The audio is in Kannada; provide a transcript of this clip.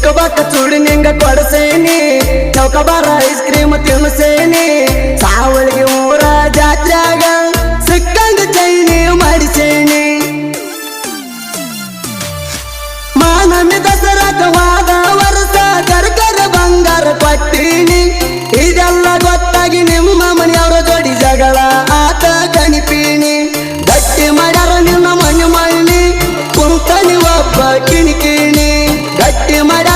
ಚಿಕ್ಕಬಾಕ ಚೂಡಿ ನಿಂಗ ಕೊಡಸೇನಿ ಚೌಕಬಾರ ಐಸ್ ಕ್ರೀಮ್ ತಿನ್ಸೇನಿ ಸಾವಳಿಗೆ ಊರ ಜಾತ್ರ್ಯಾಗ ಸಿಕ್ಕಂಗ ಚೈನಿ ಮಾಡಿಸೇನಿ ಮಾನಮಿ ದಸರಾಗವಾದ ವರ್ಷ ಕರ್ಕರ ಬಂಗಾರ ಕೊಟ್ಟೀನಿ ಇದೆಲ್ಲ ಗೊತ್ತಾಗಿ ನಿಮ್ಮ ಮನೆಯವರ ಜೋಡಿ ಜಗಳ ಆತ ಕಣಿಪೀನಿ ಗಟ್ಟಿ ಮಾಡ್ಯಾರ ನಿನ್ನ ಮಣ್ಣು ಮಣ್ಣಿ ಕುಂತನಿ ಒಬ್ಬ ಕಿಣಿಕಿಣಿ ಗಟ್ಟಿ ಮಾಡ್ಯಾರ